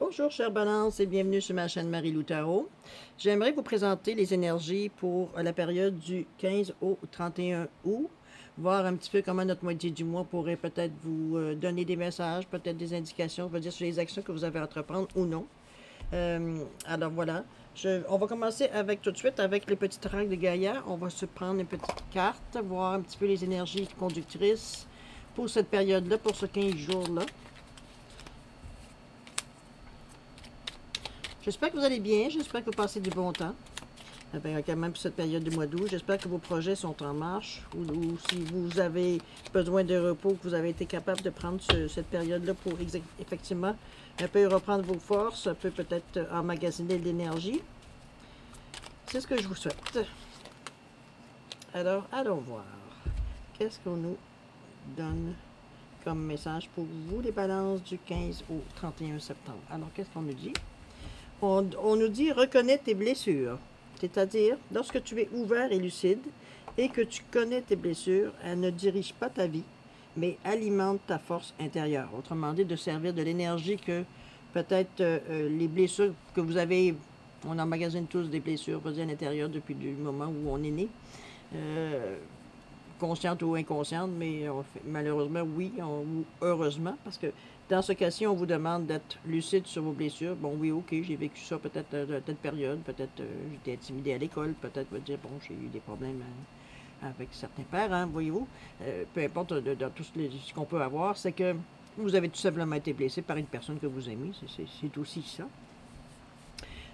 Bonjour, chère Balance, et bienvenue sur ma chaîne Marie-Lou Tarot. J'aimerais vous présenter les énergies pour la période du 15 au 31 août, voir un petit peu comment notre moitié du mois pourrait peut-être vous donner des messages, peut-être des indications, je veux dire sur les actions que vous avez à entreprendre ou non. Alors voilà, on va commencer avec tout de suite avec les petites règles de Gaïa. On va se prendre une petite carte, voir un petit peu les énergies conductrices pour cette période-là, pour ce 15 jours-là. J'espère que vous allez bien, j'espère que vous passez du bon temps. Quand même pour cette période du mois d'août. J'espère que vos projets sont en marche ou si vous avez besoin de repos, que vous avez été capable de prendre cette période-là pour effectivement un peu reprendre vos forces, un peu peut-être emmagasiner de l'énergie. C'est ce que je vous souhaite. Alors, allons voir. Qu'est-ce qu'on nous donne comme message pour vous, les balances du 15 au 31 septembre? Alors, qu'est-ce qu'on nous dit? On nous dit « Reconnais tes blessures ». C'est-à-dire, lorsque tu es ouvert et lucide et que tu connais tes blessures, elles ne dirigent pas ta vie, mais alimentent ta force intérieure. Autrement dit, de servir de l'énergie que peut-être les blessures que vous avez, on emmagasine tous des blessures à l'intérieur depuis le moment où on est né, consciente ou inconsciente, mais malheureusement, oui, ou heureusement, parce que dans ce cas-ci, on vous demande d'être lucide sur vos blessures. Bon, oui, ok, j'ai vécu ça peut-être à telle période, peut-être j'étais intimidée à l'école, peut-être me dire, bon, j'ai eu des problèmes avec certains parents, voyez-vous. Peu importe dans tout ce qu'on peut avoir, c'est que vous avez tout simplement été blessé par une personne que vous aimez, c'est aussi ça.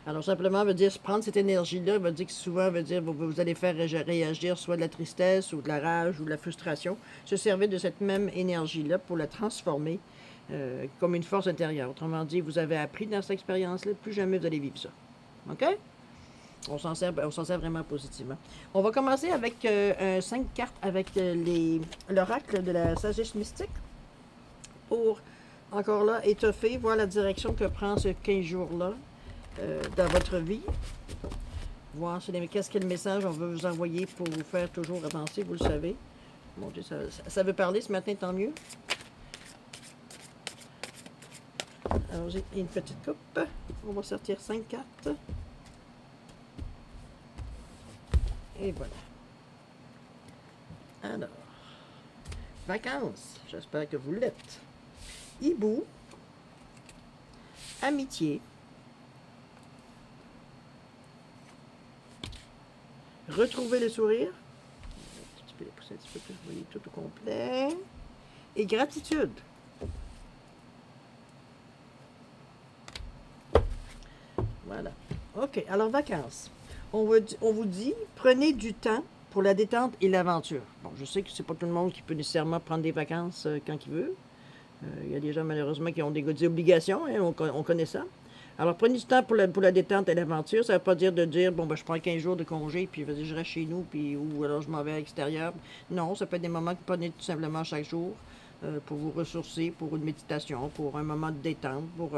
Alors, simplement, veut dire prendre cette énergie-là, veut dire que souvent, veut dire vous allez faire réagir soit de la tristesse ou de la rage ou de la frustration. Se servir de cette même énergie-là pour la transformer comme une force intérieure. Autrement dit, vous avez appris dans cette expérience-là, plus jamais vous allez vivre ça. OK? On s'en sert vraiment positivement. On va commencer avec 5 cartes avec l'oracle de la sagesse mystique pour, encore là, étoffer, voir la direction que prend ce 15 jours-là. Dans votre vie. Voir qu'est-ce que le message on veut vous envoyer pour vous faire toujours avancer, vous le savez. Mon Dieu, ça veut parler ce matin, tant mieux. Alors, j'ai une petite coupe. On va sortir 5 cartes. Et voilà. Alors, vacances. J'espère que vous l'êtes. Hibou. Amitié. Retrouver le sourire. Un petit peu plus, vous voyez tout au complet. Et gratitude. Voilà. OK, alors vacances. On vous dit, prenez du temps pour la détente et l'aventure. Bon, je sais que c'est pas tout le monde qui peut nécessairement prendre des vacances quand il veut. Il y a des gens, malheureusement, qui ont des obligations, hein, on connaît ça. Alors, prenez du temps pour la détente et l'aventure. Ça ne veut pas dire de dire, bon, ben, je prends 15 jours de congé, puis je reste chez nous, puis ou alors je m'en vais à l'extérieur. Non, ça peut être des moments que vous prenez tout simplement chaque jour pour vous ressourcer, pour une méditation, pour un moment de détente, pour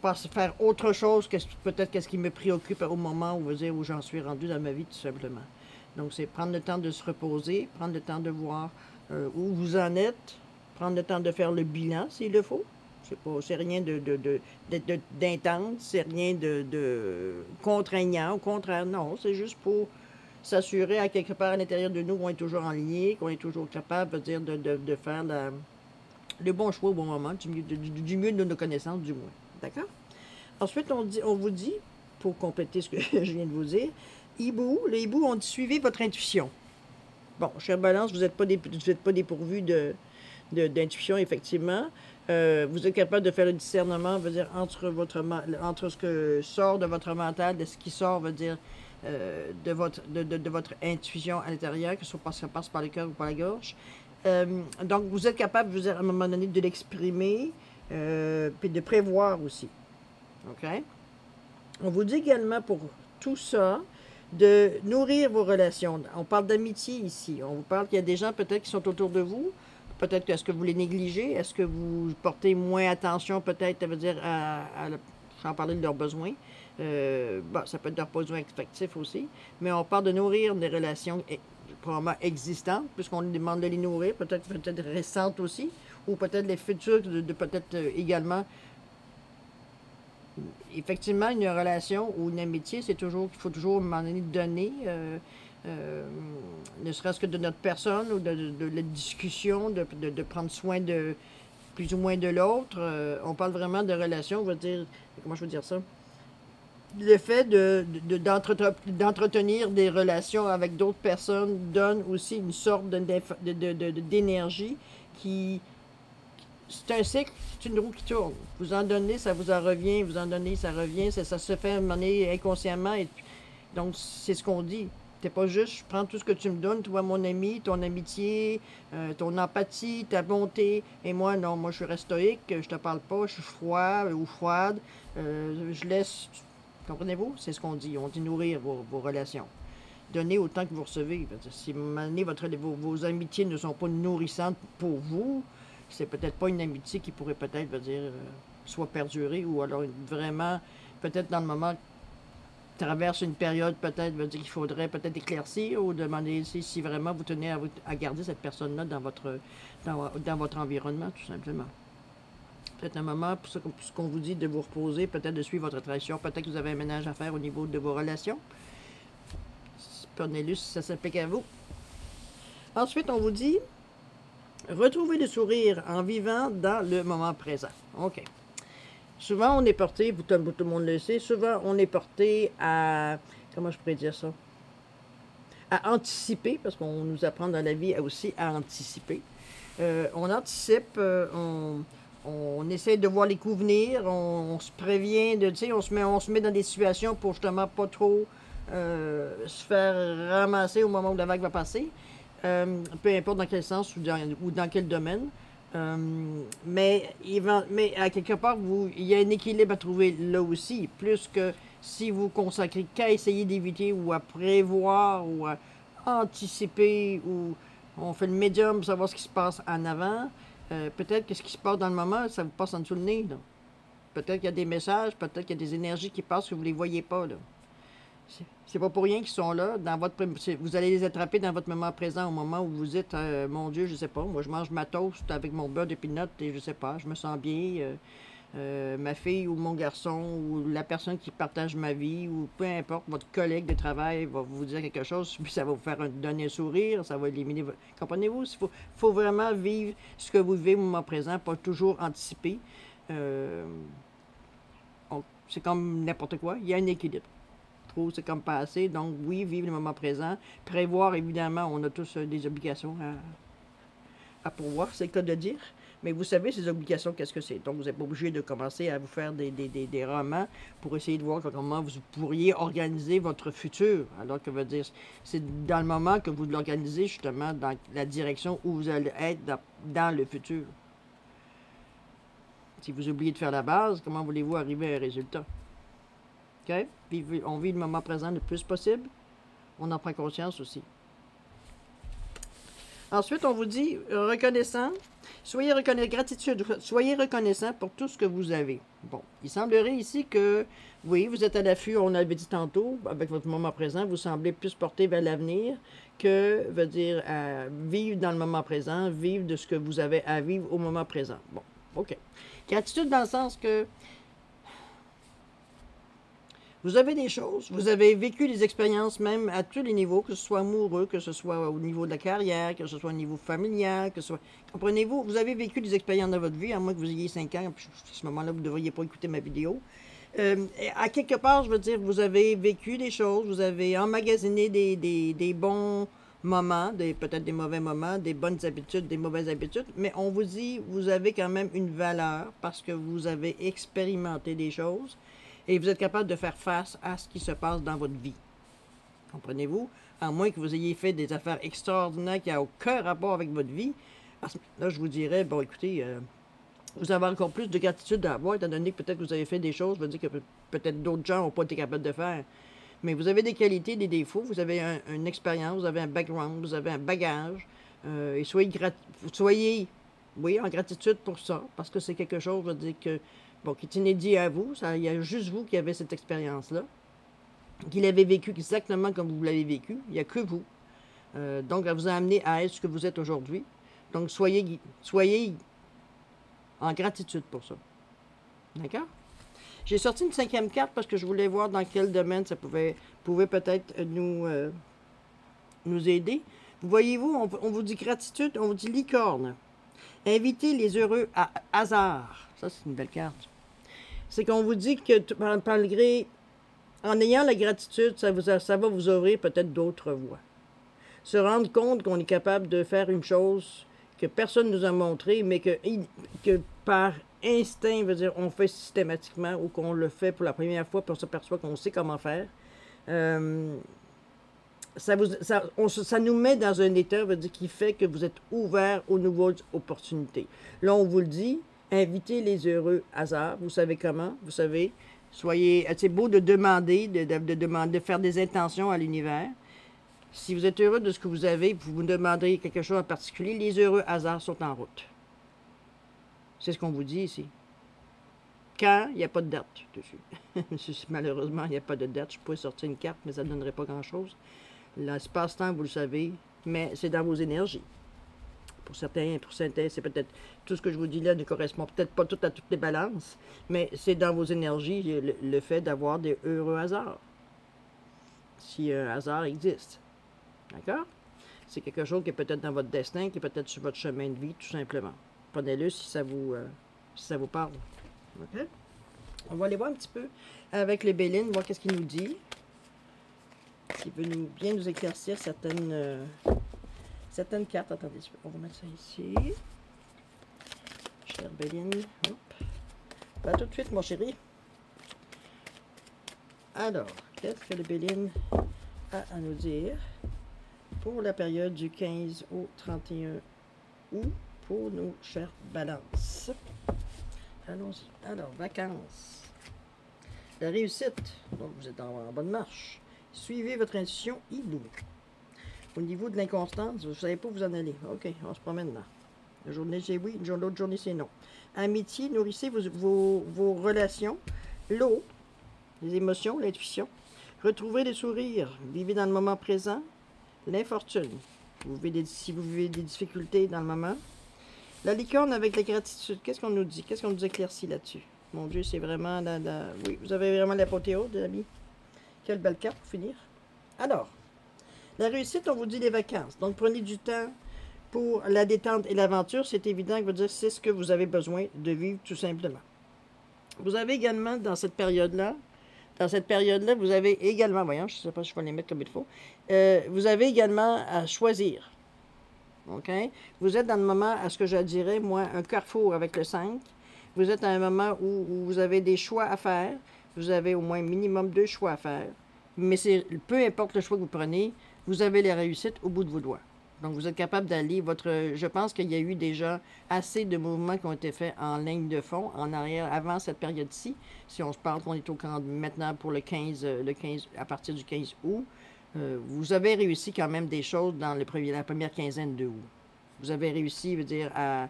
pas faire autre chose que peut-être qu'est-ce qui me préoccupe au moment où j'en suis rendu dans ma vie, tout simplement. Donc, c'est prendre le temps de se reposer, prendre le temps de voir où vous en êtes, prendre le temps de faire le bilan s'il le faut. C'est rien d'intense, c'est rien de contraignant. Au contraire, non, c'est juste pour s'assurer à quelque part à l'intérieur de nous qu'on est toujours en ligne, qu'on est toujours capable de faire le bon choix au bon moment, du mieux de nos connaissances, du moins. D'accord? Ensuite, on vous dit, pour compléter ce que je viens de vous dire, hibou, les hiboux ont dit suivez votre intuition. Bon, chère Balance, vous n'êtes pas dépourvu d'intuition, effectivement. Vous êtes capable de faire le discernement, veut dire, entre ce que sort de votre mental, de ce qui sort, veut dire, de votre intuition à l'intérieur, que ce soit ça passe par le cœur ou par la gorge. Donc, vous êtes capable, je veux dire, à un moment donné, de l'exprimer, puis de prévoir aussi. OK? On vous dit également pour tout ça, de nourrir vos relations. On parle d'amitié ici. On vous parle qu'il y a des gens peut-être qui sont autour de vous. Peut-être que est-ce que vous les négligez? Est-ce que vous portez moins attention peut-être, ça veut dire, sans parler de leurs besoins. Bon, ça peut être leurs besoins affectifs aussi. Mais on parle de nourrir des relations probablement existantes, puisqu'on nous demande de les nourrir, peut-être récentes aussi, ou peut-être les futures, peut-être également Effectivement, une relation ou une amitié, c'est toujours qu'il faut toujours, à un moment donné, donner, euh, ne serait-ce que de notre personne ou de la discussion, de prendre soin de plus ou moins de l'autre. On parle vraiment de relation, on va dire, comment je veux dire ça? Le fait d'entretenir des relations avec d'autres personnes donne aussi une sorte d'énergie qui... C'est un cycle, c'est une roue qui tourne. Vous en donnez, ça vous en revient, vous en donnez, ça revient, ça se fait à un moment donné inconsciemment. Donc, c'est ce qu'on dit. T'es pas juste, je prends tout ce que tu me donnes, toi, mon ami, ton amitié, ton empathie, ta bonté. Et moi, non, moi, je suis stoïque, je te parle pas, je suis froid ou froide. Je laisse. Comprenez-vous? C'est ce qu'on dit. On dit nourrir vos relations. Donnez autant que vous recevez. Si vos amitiés ne sont pas nourrissantes pour vous, c'est peut-être pas une amitié qui pourrait peut-être, soit perdurer ou alors vraiment, peut-être dans le moment, traverse une période peut-être, veut dire qu'il faudrait peut-être éclaircir ou demander si vraiment vous tenez à garder cette personne-là dans votre environnement, tout simplement. Peut-être un moment, pour ce qu'on vous dit de vous reposer, peut-être de suivre votre tradition, peut-être que vous avez un ménage à faire au niveau de vos relations. Prenez-le si ça s'applique à vous. Ensuite, on vous dit, retrouvez le sourire en vivant dans le moment présent. OK. Souvent, on est porté, tout le monde le sait, souvent, on est porté à, comment je pourrais dire ça? À anticiper, parce qu'on nous apprend dans la vie aussi à anticiper. On anticipe, on essaie de voir les coups venir, on se prévient, on se met dans des situations pour justement pas trop se faire ramasser au moment où la vague va passer. Peu importe dans quel sens ou dans quel domaine. Mais à quelque part, il y a un équilibre à trouver là aussi, plus que si vous consacrez qu'à essayer d'éviter ou à prévoir ou à anticiper ou on fait le médium pour savoir ce qui se passe en avant. Peut-être que ce qui se passe dans le moment, ça vous passe en dessous le nez. Peut-être qu'il y a des messages, peut-être qu'il y a des énergies qui passent que vous ne les voyez pas. Là. C'est pas pour rien qu'ils sont là. Vous allez les attraper dans votre moment présent au moment où vous dites mon Dieu, je sais pas, moi je mange ma toast avec mon beurre de peanut et je sais pas, je me sens bien. Ma fille ou mon garçon ou la personne qui partage ma vie ou peu importe, votre collègue de travail va vous dire quelque chose, puis ça va vous faire donner un sourire, ça va éliminer votre... Comprenez-vous? Faut vraiment vivre ce que vous vivez au moment présent, pas toujours anticiper. C'est comme n'importe quoi, il y a un équilibre. Trop, c'est comme pas assez. Donc, oui, vivre le moment présent. Prévoir, évidemment, on a tous des obligations à pourvoir, c'est le cas de dire. Mais vous savez, ces obligations, qu'est-ce que c'est? Donc, vous n'êtes pas obligé de commencer à vous faire des romans pour essayer de voir comment vous pourriez organiser votre futur. Alors que veut dire, c'est dans le moment que vous l'organisez, justement, dans la direction où vous allez être dans le futur. Si vous oubliez de faire la base, comment voulez-vous arriver à un résultat? OK? On vit le moment présent le plus possible. On en prend conscience aussi. Ensuite, on vous dit reconnaissant. Gratitude. Soyez reconnaissant pour tout ce que vous avez. Bon, il semblerait ici que, oui, vous êtes à l'affût, on l'avait dit tantôt, avec votre moment présent, vous semblez plus porté vers l'avenir que, veut dire, vivre dans le moment présent, vivre de ce que vous avez à vivre au moment présent. Bon, OK. Gratitude dans le sens que vous avez des choses, vous avez vécu des expériences même à tous les niveaux, que ce soit amoureux, que ce soit au niveau de la carrière, que ce soit au niveau familial, que ce soit... Comprenez-vous, vous avez vécu des expériences dans votre vie, à moins que vous ayez 5 ans, puis à ce moment-là, vous ne devriez pas écouter ma vidéo. À quelque part, je veux dire, vous avez vécu des choses, vous avez emmagasiné des bons moments, peut-être des mauvais moments, des bonnes habitudes, des mauvaises habitudes, mais on vous dit, vous avez quand même une valeur parce que vous avez expérimenté des choses. Et vous êtes capable de faire face à ce qui se passe dans votre vie. Comprenez-vous? À moins que vous ayez fait des affaires extraordinaires qui n'ont aucun rapport avec votre vie. Là, je vous dirais, bon, écoutez, vous avez encore plus de gratitude à avoir, étant donné que peut-être que vous avez fait des choses, je veux dire que peut-être d'autres gens n'ont pas été capables de faire. Mais vous avez des qualités, des défauts, vous avez une expérience, vous avez un background, vous avez un bagage. Et soyez, oui, en gratitude pour ça, parce que c'est quelque chose, je veux dire, qui est inédit à vous. Il y a juste vous qui avez cette expérience-là, qui l'avez vécu exactement comme vous l'avez vécu. Il n'y a que vous. Donc, elle vous a amené à être ce que vous êtes aujourd'hui. Donc, soyez en gratitude pour ça. D'accord? J'ai sorti une 5e carte parce que je voulais voir dans quel domaine ça pouvait peut-être nous aider. Voyez-vous, on vous dit gratitude, on vous dit licorne. Invitez les heureux à hasard. Ça, c'est une belle carte. C'est qu'on vous dit que malgré, en ayant la gratitude, ça va vous ouvrir peut-être d'autres voies. Se rendre compte qu'on est capable de faire une chose que personne ne nous a montré, mais que par instinct, veut dire, on fait systématiquement ou qu'on le fait pour la première fois, puis on s'aperçoit qu'on sait comment faire. Ça nous met dans un état, veut dire, qui fait que vous êtes ouvert aux nouvelles opportunités. Là, on vous le dit, invitez les heureux hasards. Vous savez comment? Vous savez, soyez... C'est beau de demander, de faire des intentions à l'univers. Si vous êtes heureux de ce que vous avez, vous vous demandez quelque chose en particulier, les heureux hasards sont en route. C'est ce qu'on vous dit ici. Quand il n'y a pas de date dessus. Malheureusement, il n'y a pas de date. Je pourrais sortir une carte, mais ça ne donnerait pas grand-chose. L'espace-temps, vous le savez, mais c'est dans vos énergies. Pour certains, c'est peut-être... Tout ce que je vous dis là ne correspond peut-être pas tout à toutes les balances, mais c'est dans vos énergies le fait d'avoir des heureux hasards. Si un hasard existe. D'accord? C'est quelque chose qui est peut-être dans votre destin, qui est peut-être sur votre chemin de vie, tout simplement. Prenez-le si ça vous parle. OK? On va aller voir un petit peu avec les Bélines, voir qu'est-ce qu'il nous dit. Qui veut bien nous éclaircir certaines cartes. Attendez, on va mettre ça ici. Chère Béline. Hop. Pas tout de suite, mon chéri. Alors, qu'est-ce que les Bélines a à nous dire pour la période du 15 au 31 août pour nos chères balances? Allons-y. Alors, vacances. La réussite. Donc, vous êtes en bonne marche. Suivez votre intuition, hibou. Au niveau de l'inconstance, vous ne savez pas où vous en allez. OK, on se promène là. Une journée, c'est oui, l'autre journée, c'est non. Amitié, nourrissez vos relations. L'eau, les émotions, l'intuition. Retrouvez le sourire. Vivez dans le moment présent. L'infortune. Si vous vivez des difficultés dans le moment. La licorne avec la gratitude. Qu'est-ce qu'on nous dit? Qu'est-ce qu'on nous éclaircit là-dessus? Mon Dieu, c'est vraiment Oui, vous avez vraiment l'apothéose, les amis. Quelle belle carte pour finir. Alors, la réussite, on vous dit les vacances. Donc, prenez du temps pour la détente et l'aventure. C'est évident que c'est ce que vous avez besoin de vivre, tout simplement. Vous avez également, dans cette période-là, vous avez également, voyons, je ne sais pas si je vais les mettre comme il faut, vous avez également à choisir. OK? Vous êtes dans le moment, à ce que je dirais, moi, un carrefour avec le 5. Vous êtes à un moment où vous avez des choix à faire. Vous avez au moins minimum 2 choix à faire. Mais peu importe le choix que vous prenez, vous avez la réussite au bout de vos doigts. Donc, vous êtes capable d'aller je pense qu'il y a eu déjà assez de mouvements qui ont été faits en ligne de fond, en arrière, avant cette période-ci. Si on se parle qu'on est au camp maintenant pour le 15, à partir du 15 août, vous avez réussi quand même des choses dans la première quinzaine de août. Vous avez réussi, à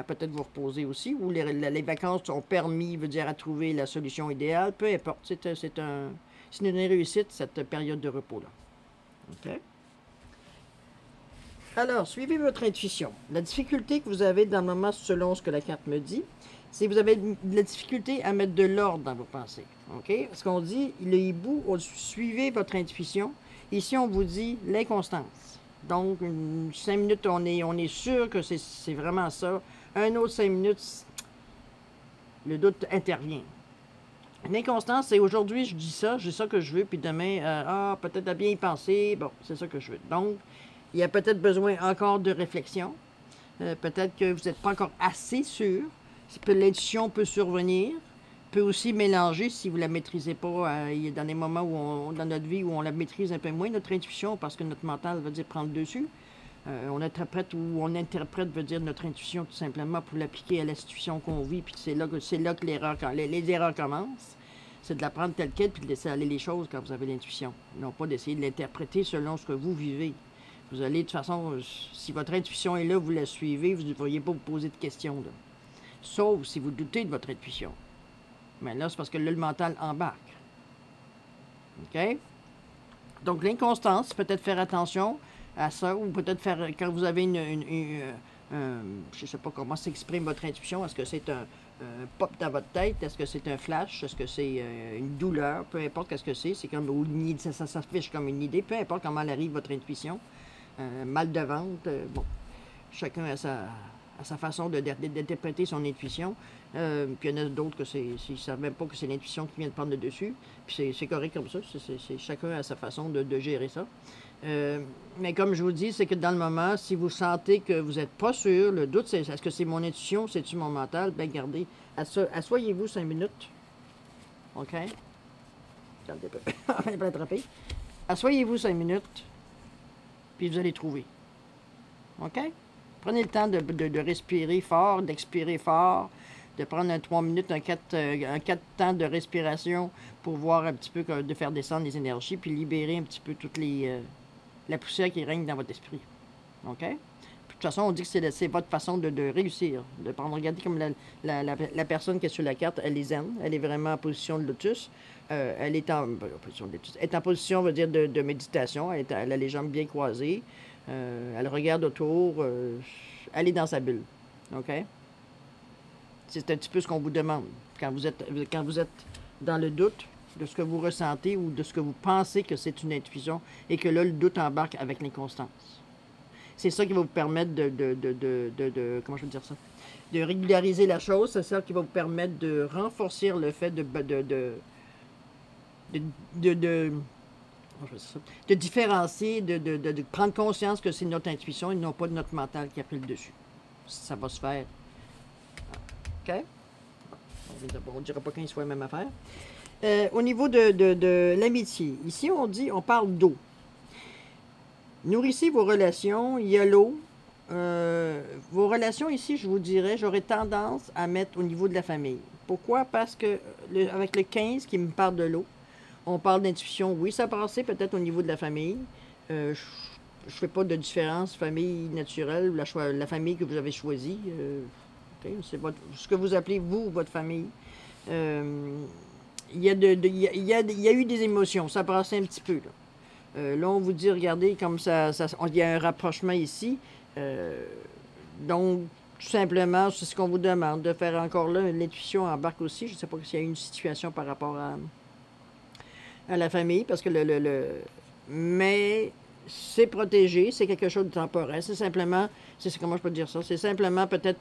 peut-être vous reposer aussi, ou les vacances ont permis, à trouver la solution idéale. Peu importe, c'est une réussite, cette période de repos-là. OK? Alors, suivez votre intuition. La difficulté que vous avez dans le moment, selon ce que la carte me dit, c'est que vous avez de la difficulté à mettre de l'ordre dans vos pensées. OK? Ce qu'on dit, le hibou, suivez votre intuition. Ici, on vous dit l'inconstance. Donc, 5 minutes, on est sûr que c'est vraiment ça. Un autre 5 minutes, le doute intervient. L'inconstance, c'est aujourd'hui, je dis ça, j'ai ça que je veux, puis demain, peut-être à bien y penser. Bon, c'est ça que je veux. Donc, il y a peut-être besoin encore de réflexion. Peut-être que vous n'êtes pas encore assez sûr. L'intuition peut survenir, peut aussi mélanger si vous ne la maîtrisez pas. Il y a dans des moments dans notre vie où on la maîtrise un peu moins, notre intuition, parce que notre mental veut dire prendre le dessus. On interprète veut dire notre intuition tout simplement pour l'appliquer à la situation qu'on vit, puis c'est là que les erreurs commencent. C'est de la prendre telle quelle, puis de laisser aller les choses quand vous avez l'intuition. Non pas d'essayer de l'interpréter selon ce que vous vivez. Vous allez, de toute façon, si votre intuition est là, vous la suivez, vous ne devriez pas vous poser de questions. Là. Sauf si vous doutez de votre intuition. Mais là, c'est parce que là, le mental embarque. OK? Donc, l'inconstance, peut-être faire attention à ça, ou peut-être faire, quand vous avez je ne sais pas comment s'exprime votre intuition, est-ce que c'est pop dans votre tête. Est-ce que c'est un flash? Est-ce que c'est une douleur? Peu importe ce que c'est comme ou ça s'affiche comme une idée. Peu importe comment elle arrive, votre intuition. Mal de ventre. Bon, chacun a sa façon d'interpréter son intuition. Puis il y en a d'autres que ils ne savent même pas que c'est l'intuition qui vient de prendre le dessus. Puis c'est correct comme ça. Chacun a sa façon de gérer ça. Mais comme je vous dis, c'est que dans le moment, si vous sentez que vous n'êtes pas sûr, le doute, c'est est-ce que c'est mon intuition, c'est-tu mon mental? Bien, gardez, asseyez-vous 5 minutes. OK? Regardez un peu. Enfin, pas l'attraper. Asseyez-vous 5 minutes, puis vous allez trouver. OK? Prenez le temps de respirer fort, d'expirer fort, de prendre un 3 minutes, un 4 temps de respiration pour voir un petit peu, de faire descendre les énergies, puis libérer un petit peu toute la poussière qui règne dans votre esprit. OK? Puis, de toute façon, on dit que c'est votre façon de réussir. De prendre, regardez comme la personne qui est sur la carte, elle est zen, elle est vraiment en position de lotus. Elle est en position de lotus. Elle est en position, on va dire, de méditation. Elle a les jambes bien croisées. Elle regarde autour. Elle est dans sa bulle. OK? C'est un petit peu ce qu'on vous demande. Quand vous êtes dans le doute de ce que vous ressentez ou de ce que vous pensez que c'est une intuition et que là, le doute embarque avec l'inconstance. C'est ça qui va vous permettre comment je veux dire ça? De régulariser la chose. C'est ça qui va vous permettre de renforcer le fait de différencier, de prendre conscience que c'est notre intuition et non pas notre mental qui a pris le dessus. Ça va se faire. OK? On ne dira pas 15 fois la même affaire. Au niveau de l'amitié, ici, on parle d'eau. Nourrissez vos relations, il y a l'eau. Vos relations ici, je vous dirais, j'aurais tendance à mettre au niveau de la famille. Pourquoi? Parce que avec le 15 qui me parle de l'eau, on parle d'intuition. Oui, ça passait peut-être au niveau de la famille. Je ne fais pas de différence famille naturelle, la famille que vous avez choisie. Okay, c'est ce que vous appelez, vous, votre famille. Il y a eu des émotions. Ça passait un petit peu, là. Là, on vous dit, regardez, comme il y a un rapprochement ici. Donc, tout simplement, c'est ce qu'on vous demande, de faire encore là. L'intuition embarque aussi. Je ne sais pas s'il y a une situation par rapport à la famille, parce que mais c'est protégé, c'est quelque chose de temporaire. C'est simplement, comment je peux dire ça? C'est simplement peut-être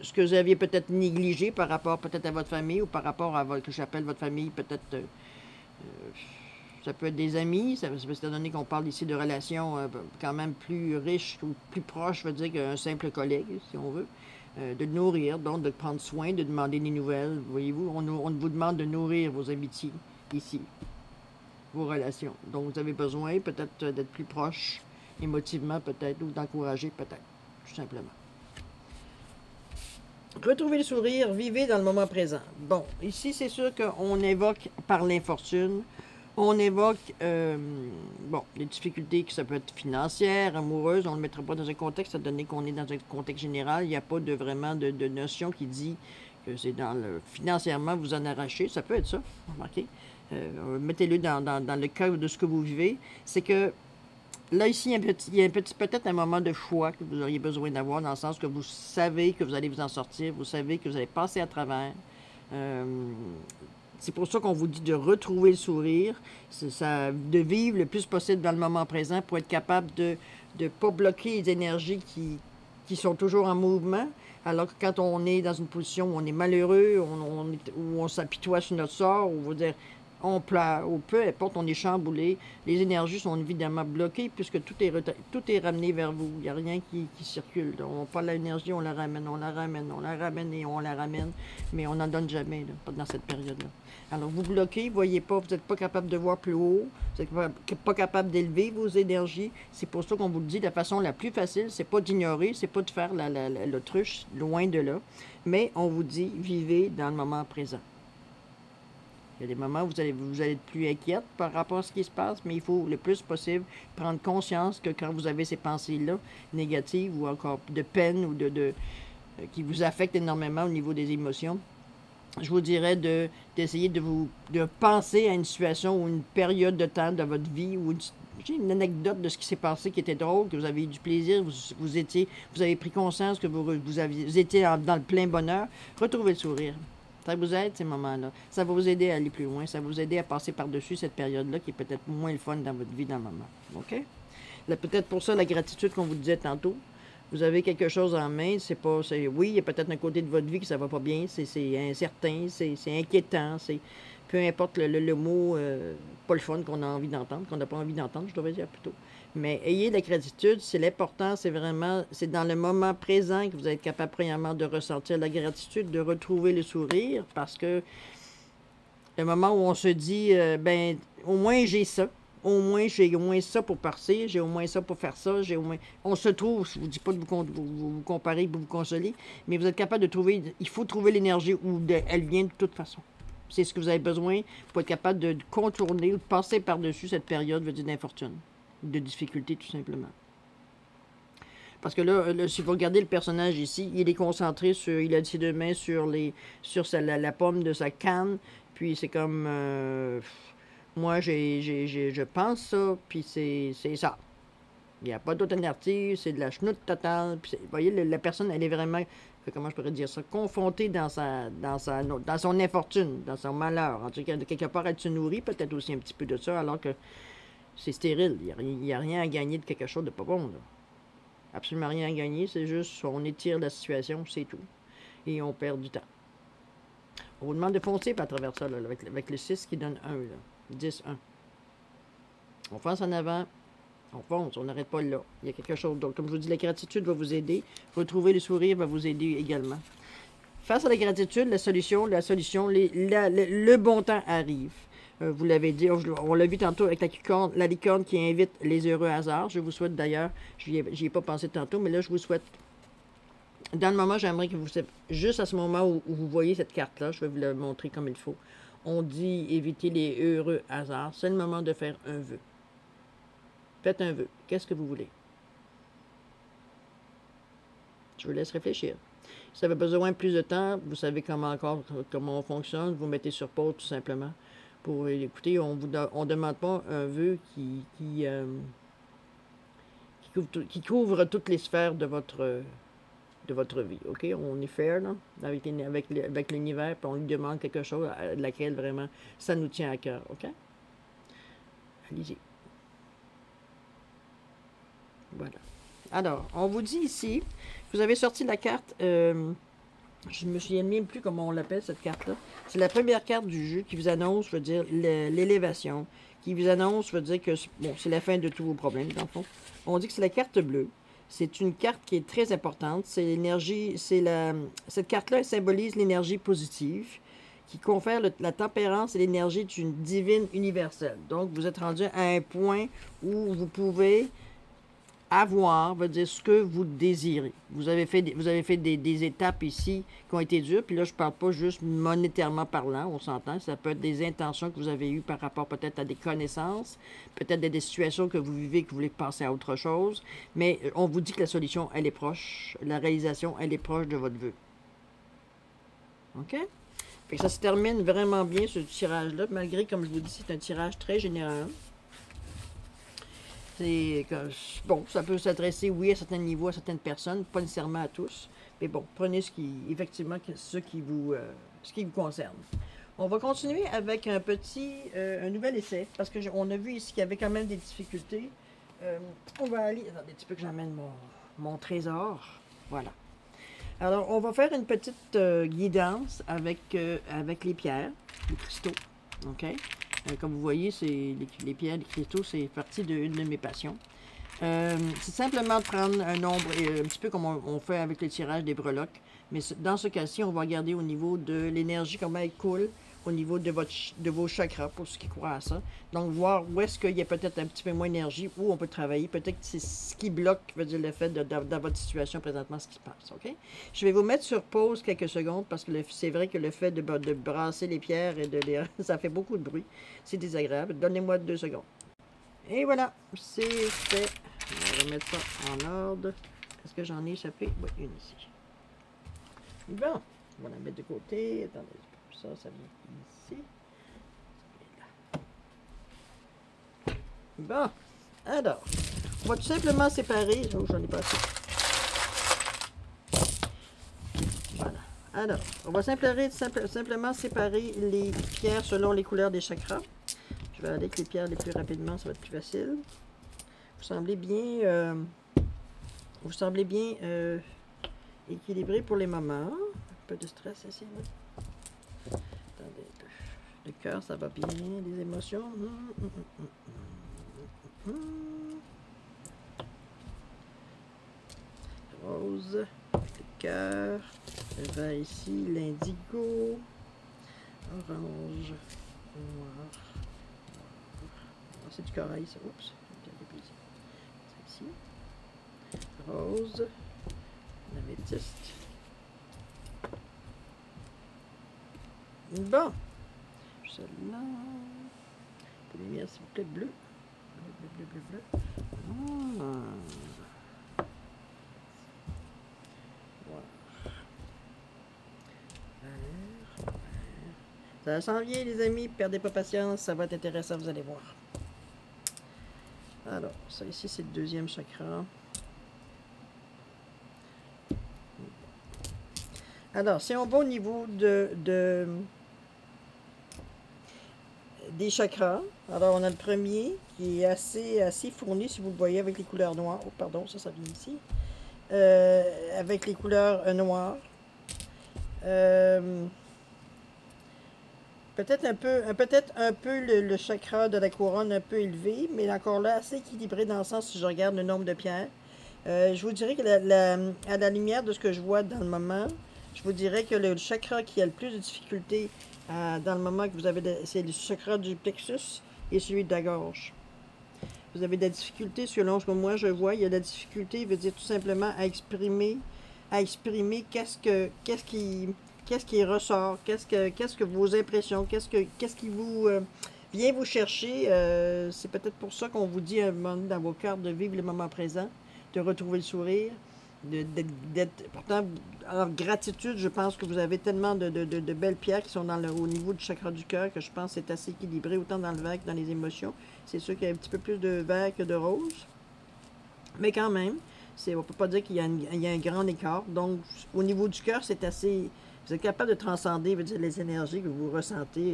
ce que vous aviez peut-être négligé par rapport peut-être à votre famille ou par rapport à que j'appelle votre famille, peut-être, ça peut être des amis, ça étant donné qu'on parle ici de relations quand même plus riches ou plus proches, je veux dire, qu'un simple collègue, si on veut. De nourrir, donc de prendre soin, de demander des nouvelles. Voyez-vous, on vous demande de nourrir vos amitiés ici, vos relations. Donc, vous avez besoin peut-être d'être plus proche, émotivement peut-être, ou d'encourager peut-être, tout simplement. Retrouvez le sourire, vivez dans le moment présent. Bon, ici, c'est sûr qu'on évoque par l'infortune, on évoque, les difficultés que ça peut être financières, amoureuses, on ne le mettra pas dans un contexte, étant donné qu'on est dans un contexte général, il n'y a pas vraiment de notion qui dit que c'est financièrement, vous en arrachez, ça peut être ça, remarquez. Mettez-le dans le cœur de ce que vous vivez, c'est que là, ici, il y a peut-être un moment de choix que vous auriez besoin d'avoir, dans le sens que vous savez que vous allez vous en sortir, vous savez que vous allez passer à travers. C'est pour ça qu'on vous dit de retrouver le sourire, de vivre le plus possible dans le moment présent pour être capable de ne pas bloquer les énergies qui sont toujours en mouvement. Alors que quand on est dans une position où on est malheureux, où on s'apitoie sur notre sort, où on va dire on pleure, ou peu importe, on est chamboulé, les énergies sont évidemment bloquées puisque tout est ramené vers vous. Il n'y a rien qui circule. On parle de l'énergie, on la ramène et on la ramène, mais on n'en donne jamais là, pas dans cette période-là. Alors vous bloquez, vous ne voyez pas, vous n'êtes pas capable de voir plus haut, vous n'êtes pas capable d'élever vos énergies. C'est pour ça qu'on vous le dit, la façon la plus facile, c'est pas d'ignorer, c'est pas de faire l'autruche, loin de là, mais on vous dit, vivez dans le moment présent. Il y a des moments où vous allez être plus inquiète par rapport à ce qui se passe, mais il faut le plus possible prendre conscience que quand vous avez ces pensées-là, négatives ou encore de peine ou qui vous affectent énormément au niveau des émotions, je vous dirais d'essayer de penser à une situation ou une période de temps de votre vie ou j'ai une anecdote de ce qui s'est passé qui était drôle, que vous avez eu du plaisir, vous avez pris conscience que vous étiez dans le plein bonheur. Retrouvez le sourire. Ça vous aide, ces moments-là. Ça va vous aider à aller plus loin. Ça va vous aider à passer par-dessus cette période-là qui est peut-être moins le fun dans votre vie dans le moment. OK? Peut-être pour ça, la gratitude qu'on vous disait tantôt. Vous avez quelque chose en main, oui, il y a peut-être un côté de votre vie que ça va pas bien, c'est incertain, c'est inquiétant, peu importe le mot, pas le fun qu'on a envie d'entendre, qu'on n'a pas envie d'entendre, je devrais dire plutôt. Mais ayez de la gratitude, c'est l'important, c'est dans le moment présent que vous êtes capable, premièrement, de ressentir la gratitude, de retrouver le sourire, parce que le moment où on se dit, ben, au moins j'ai ça. J'ai au moins ça pour partir, j'ai au moins ça pour faire ça, On se trouve, je ne vous dis pas de vous comparer, de vous consoler, mais vous êtes capable de trouver, il faut trouver l'énergie où elle vient de toute façon. C'est ce que vous avez besoin pour être capable de contourner, de passer par-dessus cette période, d'infortune, de difficulté tout simplement. Parce que là, si vous regardez le personnage ici, il est concentré il a ses deux mains sur la pomme de sa canne, puis c'est comme... moi, je pense ça, puis c'est ça. Il n'y a pas d'autre alternative, c'est de la chenoute totale. Puis vous voyez, la personne, elle est vraiment, comment je pourrais dire ça, confrontée dans son infortune, dans son malheur. En tout cas, de quelque part, elle se nourrit peut-être aussi un petit peu de ça, alors que c'est stérile. Il n'y a rien à gagner de quelque chose de pas bon, là. Absolument rien à gagner, c'est juste, on étire la situation, c'est tout. Et on perd du temps. On vous demande de foncer à travers ça, là, avec le 6 qui donne 1, là. 10, 1. On fonce en avant, on fonce, on n'arrête pas là. Il y a quelque chose d'autre. Comme je vous dis, la gratitude va vous aider. Retrouver le sourire va vous aider également. Face à la gratitude, le bon temps arrive. Vous l'avez dit, on l'a vu tantôt avec la licorne qui invite les heureux hasards. Je vous souhaite d'ailleurs, j'y ai pas pensé tantôt, mais là, je vous souhaite. Dans le moment, j'aimerais que vous, juste à ce moment où vous voyez cette carte-là, je vais vous la montrer comme il faut. On dit éviter les heureux hasards. C'est le moment de faire un vœu. Faites un vœu. Qu'est-ce que vous voulez? Je vous laisse réfléchir. Si vous avez besoin de plus de temps, vous savez comment on fonctionne, vous mettez sur pause tout simplement. Pour écouter, on ne demande pas un vœu qui couvre toutes les sphères de votre vie, OK? On est fair, là, avec l'univers, puis on lui demande quelque chose à laquelle vraiment ça nous tient à cœur, OK? Allez-y. Voilà. Alors, on vous dit ici, vous avez sorti la carte, je ne me souviens même plus comment on l'appelle, cette carte-là. C'est la première carte du jeu qui vous annonce, je veux dire, l'élévation, qui vous annonce, je veux dire que, bon, c'est la fin de tous vos problèmes, dans le fond. On dit que c'est la carte bleue. C'est une carte qui est très importante. C'est l'énergie, cette carte-là symbolise l'énergie positive qui confère la tempérance et l'énergie d'une divine universelle. Donc, vous êtes rendu à un point où vous pouvez avoir, veut dire ce que vous désirez. Vous avez fait des étapes ici qui ont été dures, puis là, je ne parle pas juste monétairement parlant, on s'entend, ça peut être des intentions que vous avez eues par rapport peut-être à des connaissances, peut-être des situations que vous vivez, que vous voulez passer à autre chose, mais on vous dit que la solution, elle est proche, la réalisation, elle est proche de votre vœu. OK? Fait que ça se termine vraiment bien, ce tirage-là, malgré, comme je vous dis, c'est un tirage très général. Bon, ça peut s'adresser, oui, à certains niveaux, à certaines personnes, pas nécessairement à tous. Mais bon, prenez effectivement, ce qui vous concerne. On va continuer avec un nouvel essai, parce qu'on a vu ici qu'il y avait quand même des difficultés. On va aller, attendez un petit peu que j'amène mon trésor. Voilà. Alors, on va faire une petite guidance avec les pierres, les cristaux. OK? Comme vous voyez, les pierres, les cristaux, c'est partie d'une de mes passions. C'est simplement de prendre un nombre, un petit peu comme on fait avec le tirage des breloques. Mais dans ce cas-ci, on va regarder au niveau de l'énergie, comment elle coule, au niveau de vos chakras, pour ceux qui croient à ça. Donc, voir où est-ce qu'il y a peut-être un petit peu moins d'énergie, où on peut travailler. Peut-être que c'est ce qui bloque, veut dire le fait dans votre situation présentement, ce qui se passe. OK? Je vais vous mettre sur pause quelques secondes parce que c'est vrai que le fait de brasser les pierres et ça fait beaucoup de bruit. C'est désagréable. Donnez-moi 2 secondes. Et voilà, c'est fait. On va remettre ça en ordre. Est-ce que j'en ai échappé? Oui, une ici. Bon, on va la mettre de côté. Attendez, ça vient ici. Bon, Alors, on va tout simplement séparer... Oh, j'en ai pas assez. Voilà. Alors, on va simplement séparer les pierres selon les couleurs des chakras. Je vais aller avec les pierres les plus rapidement, ça va être plus facile. Vous semblez bien... équilibré pour les moments. Un peu de stress ici. Là. Attendez un peu. Le cœur, ça va bien. Les émotions. Rose. Le cœur. Le vert ici. L'indigo. Orange. Noir. C'est du corail, ça. Oups. C'est ici. Rose. L'améthyste. Bon. Celle-là. Pour les miens, s'il vous plaît, bleu. Bleu. Voilà. Vert. Ça s'en vient, les amis. Perdez pas patience. Ça va être intéressant, vous allez voir. Alors, ça ici, c'est le deuxième chakra. Alors, si on va au niveau des chakras, alors on a le premier qui est assez fourni, si vous le voyez, avec les couleurs noires. Oh, pardon, ça vient ici. Avec les couleurs noires. Peut-être un peu le chakra de la couronne un peu élevé, mais encore là, assez équilibré dans le sens, si je regarde le nombre de pierres. Je vous dirais que à la lumière de ce que je vois dans le moment, je vous dirais que le chakra qui a le plus de difficultés dans le moment que vous avez, c'est le chakra du plexus et celui de la gorge. Vous avez de la difficulté, selon ce que moi je vois, il y a de la difficulté, il veut dire tout simplement à exprimer qu'est-ce qui ressort, qu'est-ce que vos impressions, qu'est-ce qui vous vient vous chercher. C'est peut-être pour ça qu'on vous dit à un moment dans vos cœurs de vivre le moment présent, de retrouver le sourire, pourtant, en gratitude, je pense que vous avez tellement de belles pierres qui sont au niveau du chakra du cœur que je pense que c'est assez équilibré, autant dans le vert que dans les émotions. C'est sûr qu'il y a un petit peu plus de vert que de rose, mais quand même, on ne peut pas dire qu'il y a un grand écart. Donc, au niveau du cœur, c'est assez... Vous êtes capable de transcender, veut dire, les énergies que vous ressentez,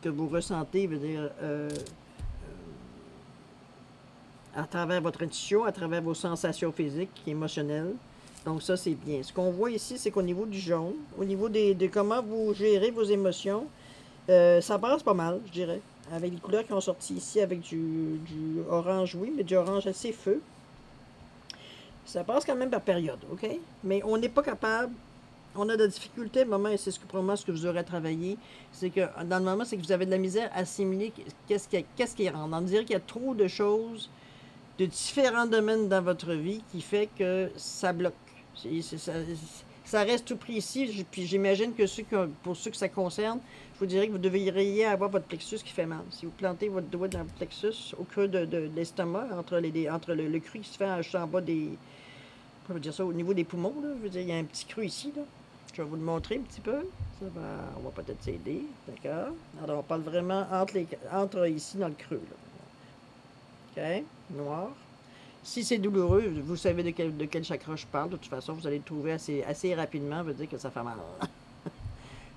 veut dire... à travers votre intuition, à travers vos sensations physiques et émotionnelles. Donc ça, c'est bien. Ce qu'on voit ici, c'est qu'au niveau du jaune, au niveau de comment vous gérez vos émotions, ça passe pas mal, je dirais. Avec les couleurs qui ont sorti ici, avec du orange, oui, mais du orange assez feu. Ça passe quand même par période, OK? Mais on n'est pas capable... On a de la difficulté, à un moment, et c'est probablement ce que vous aurez travaillé, c'est que dans le moment, c'est que vous avez de la misère à assimiler qu'est-ce qui rentre. On dirait qu'il y a trop de choses de différents domaines dans votre vie qui fait que ça bloque. Ça reste tout précis, puis j'imagine que pour ceux que ça concerne, je vous dirais que vous devriez avoir votre plexus qui fait mal. Si vous plantez votre doigt dans le plexus, au creux de l'estomac, entre le creux qui se fait juste en bas des... On va dire ça, au niveau des poumons, là, je veux dire, il y a un petit creux ici, là. Je vais vous le montrer un petit peu. On va peut-être s'aider, d'accord? Alors, on parle vraiment entre ici, dans le creux, là. OK? Noir. Si c'est douloureux, vous savez de quel chakra je parle. De toute façon, vous allez le trouver assez rapidement. Veut dire que ça fait mal.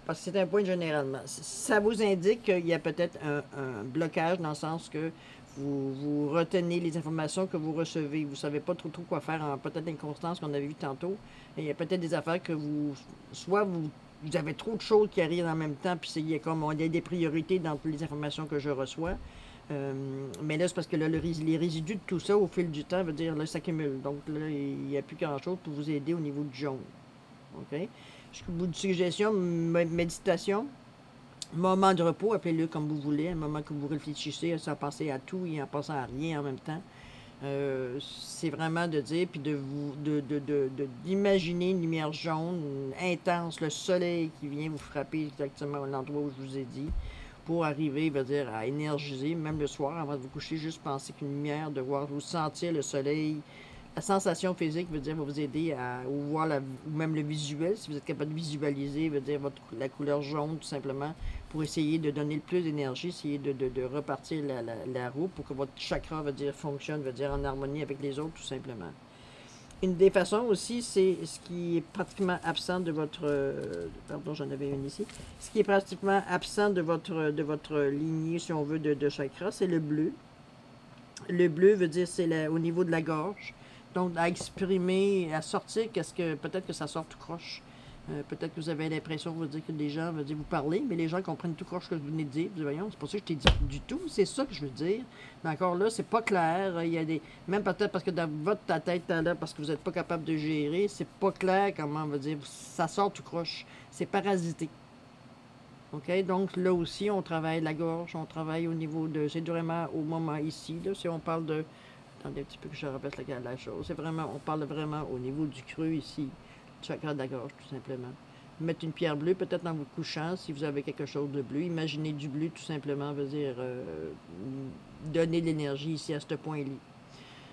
Parce que c'est un point généralement. Ça vous indique qu'il y a peut-être un blocage dans le sens que vous retenez les informations que vous recevez. Vous ne savez pas trop quoi faire. Peut-être l'inconstance qu'on avait vu tantôt. Il y a peut-être des affaires que vous avez trop de choses qui arrivent en même temps. Puis il y a des priorités dans toutes les informations que je reçois. Mais là, c'est parce que là, les résidus de tout ça, au fil du temps, veut dire, là, s'accumulent. Donc là, il n'y a plus grand-chose pour vous aider au niveau du jaune. OK? Jusqu'au bout de suggestion, méditation, moment de repos, appelez-le comme vous voulez, un moment que vous réfléchissez sans penser à tout et en pensant à rien en même temps. C'est vraiment de dire, puis d'imaginer une lumière jaune intense, le soleil qui vient vous frapper exactement à l'endroit où je vous ai dit, pour arriver, veut dire, à énergiser, même le soir, avant de vous coucher, juste penser qu'une lumière, de voir, vous sentir le soleil, la sensation physique, veut dire, va vous aider à voir ou même le visuel, si vous êtes capable de visualiser, veut dire, la couleur jaune, tout simplement, pour essayer de donner le plus d'énergie, essayer de repartir la roue pour que votre chakra, fonctionne, en harmonie avec les autres, tout simplement. Une des façons aussi, c'est ce qui est pratiquement absent de votre... pardon, j'en avais une ici. Ce qui est pratiquement absent de votre lignée, si on veut, de chakra, c'est le bleu. Le bleu veut dire c'est au niveau de la gorge. Donc, à exprimer, à sortir, peut-être que ça sort tout croche. Peut-être que vous avez l'impression, que les gens, vous parlez, mais les gens comprennent tout croche ce que vous venez de dire. Vous dites, voyons, c'est pas ça que je t'ai dit du tout, c'est ça que je veux dire. Mais encore là, c'est pas clair. Il y a même peut-être parce que dans votre tête, là, parce que vous n'êtes pas capable de gérer, c'est pas clair comment on va dire, ça sort tout croche. C'est parasité. OK? Donc, là aussi, on travaille la gorge, on travaille au niveau de... C'est vraiment au moment ici, là, si on parle de... Attendez un petit peu que je répète la chose. C'est vraiment... On parle vraiment au niveau du creux ici, du chakra de la gorge, tout simplement. Mettre une pierre bleue, peut-être dans vous couchant, si vous avez quelque chose de bleu. Imaginez du bleu, tout simplement, donner de l'énergie ici, à ce point-là.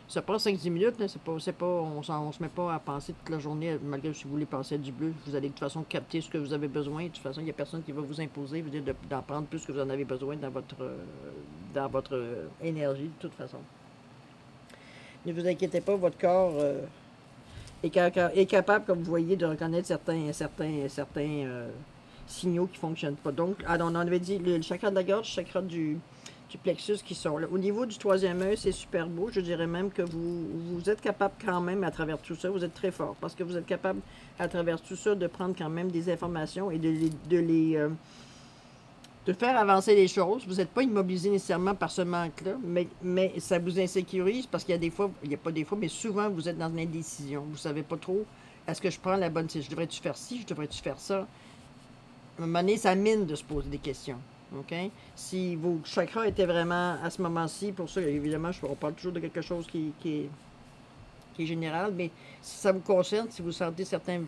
Ça prend 5-10 minutes, là, on se met pas à penser toute la journée, malgré si vous voulez penser à du bleu, vous allez de toute façon capter ce que vous avez besoin. De toute façon, il n'y a personne qui va vous imposer, d'en prendre plus que vous en avez besoin dans votre énergie, de toute façon. Ne vous inquiétez pas, votre corps est capable, comme vous voyez, de reconnaître certains signaux qui ne fonctionnent pas. Donc, on avait dit le chakra de la gorge, le chakra du plexus qui sont là. Au niveau du troisième œil, c'est super beau. Je dirais même que vous êtes capable quand même, à travers tout ça, vous êtes très fort, parce que vous êtes capable, à travers tout ça, de prendre quand même des informations et de faire avancer les choses. Vous n'êtes pas immobilisé nécessairement par ce manque-là, mais ça vous insécurise, parce qu'il y a des fois, il n'y a pas des fois, mais souvent, vous êtes dans une indécision. Vous ne savez pas trop, est-ce que je prends la bonne décision? Je devrais-tu faire ci? Je devrais-tu faire ça? À un moment donné, ça mine de se poser des questions. OK? Si vos chakras étaient vraiment à ce moment-ci, pour ça, évidemment, on parle toujours de quelque chose qui est général, mais si ça vous concerne, si vous sentez certains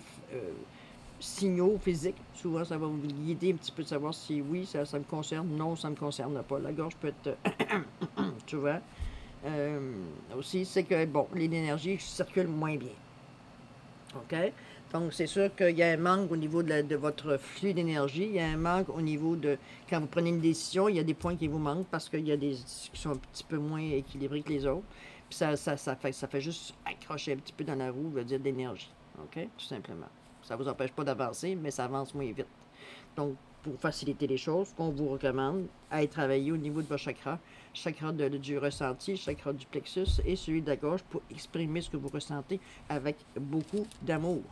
signaux physiques, souvent, ça va vous guider un petit peu de savoir si oui, ça me concerne, non, ça ne me concerne pas. La gorge peut être, souvent, aussi, c'est que, bon, l'énergie circule moins bien. OK? Donc, c'est sûr qu'il y a un manque au niveau de votre flux d'énergie. Il y a un manque au niveau de... Quand vous prenez une décision, il y a des points qui vous manquent parce qu'il y a des qui sont un petit peu moins équilibrés que les autres. Puis ça fait juste accrocher un petit peu dans la roue, veut dire d'énergie. OK? Tout simplement. Ça ne vous empêche pas d'avancer, mais ça avance moins vite. Donc, pour faciliter les choses, qu'on vous recommande à travailler au niveau de vos chakras, chakra du ressenti, chakra du plexus et celui de la gorge pour exprimer ce que vous ressentez avec beaucoup d'amour.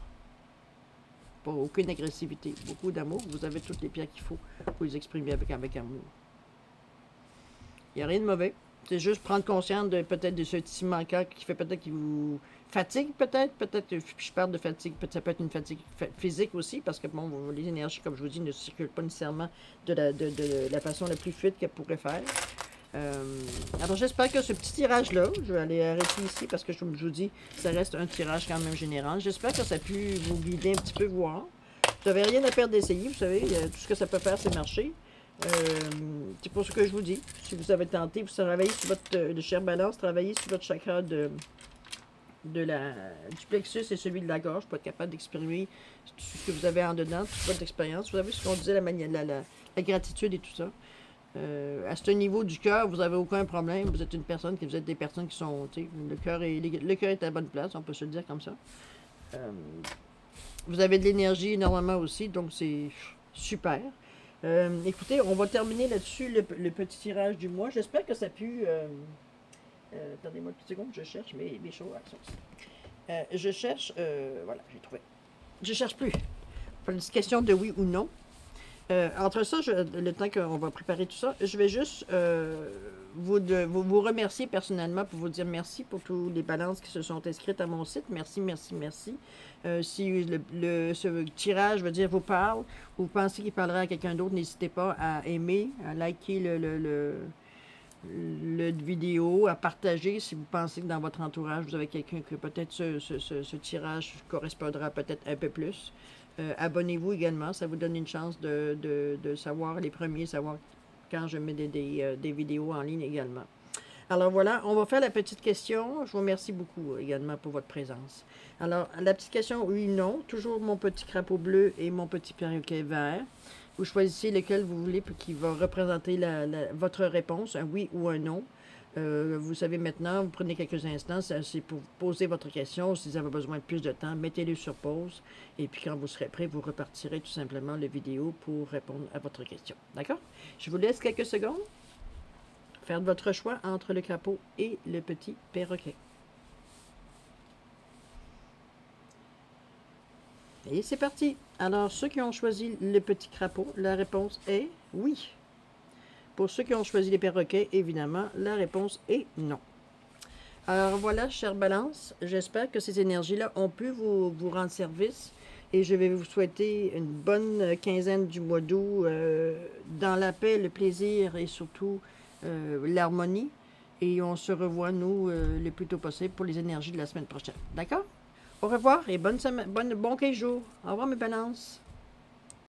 Pas aucune agressivité, beaucoup d'amour. Vous avez toutes les pierres qu'il faut pour les exprimer avec amour. Il n'y a rien de mauvais. C'est juste prendre conscience peut-être de ce petit manquant qui fait peut-être qu'il vous fatigue, peut-être que je parle de fatigue, ça peut être une fatigue physique aussi, parce que bon, les énergies, comme je vous dis, ne circulent pas nécessairement de la façon la plus fluide qu'elles pourraient faire. Alors j'espère que ce petit tirage-là, je vais aller arrêter ici parce que comme je vous dis, ça reste un tirage quand même général. J'espère que ça a pu vous guider un petit peu, voir. Vous n'avez rien à perdre d'essayer, vous savez, tout ce que ça peut faire, c'est marcher. C'est pour ce que je vous dis. Si vous avez tenté, vous travaillez sur le cher balance, travaillez sur votre chakra du plexus et celui de la gorge pour être capable d'exprimer tout ce que vous avez en dedans, toute votre expérience. Vous avez ce qu'on disait, la gratitude et tout ça. À ce niveau du cœur, vous n'avez aucun problème. Vous êtes des personnes qui sont, le cœur est à la bonne place, on peut se le dire comme ça. Vous avez de l'énergie énormément aussi, donc c'est super. Écoutez, on va terminer là-dessus le petit tirage du mois. J'espère que ça a pu... attendez-moi une petite seconde, je cherche mes choses. Je cherche... voilà, j'ai trouvé. Je cherche plus. Pas une question de oui ou non. Entre ça, le temps qu'on va préparer tout ça, je vais juste vous remercier personnellement pour vous dire merci pour tous les balances qui se sont inscrites à mon site. Merci, merci, merci. Si ce tirage, je veux dire, vous parle, ou vous pensez qu'il parlera à quelqu'un d'autre, n'hésitez pas à aimer, à liker le vidéo, à partager si vous pensez que dans votre entourage, vous avez quelqu'un que peut-être ce tirage correspondra peut-être un peu plus. Abonnez-vous également, ça vous donne une chance de savoir les premiers, savoir quand je mets des vidéos en ligne également. Alors voilà, on va faire la petite question. Je vous remercie beaucoup également pour votre présence. Alors, la petite question, oui, non, toujours mon petit crapaud bleu et mon petit perroquet vert. Vous choisissez lequel vous voulez puis qui va représenter votre réponse, un oui ou un non. Vous savez maintenant, vous prenez quelques instants, c'est pour poser votre question. Si vous avez besoin de plus de temps, mettez-le sur pause. Et puis quand vous serez prêt, vous repartirez tout simplement la vidéo pour répondre à votre question. D'accord? Je vous laisse quelques secondes. Faire votre choix entre le crapaud et le petit perroquet. Et c'est parti. Alors, ceux qui ont choisi le petit crapaud, la réponse est oui. Pour ceux qui ont choisi les perroquets, évidemment, la réponse est non. Alors voilà, chère Balance, j'espère que ces énergies-là ont pu vous rendre service. Et je vais vous souhaiter une bonne quinzaine du mois d'août dans la paix, le plaisir et surtout l'harmonie. Et on se revoit, nous, le plus tôt possible pour les énergies de la semaine prochaine. D'accord? Au revoir et bonne semaine, bon 15 jours. Au revoir mes balances.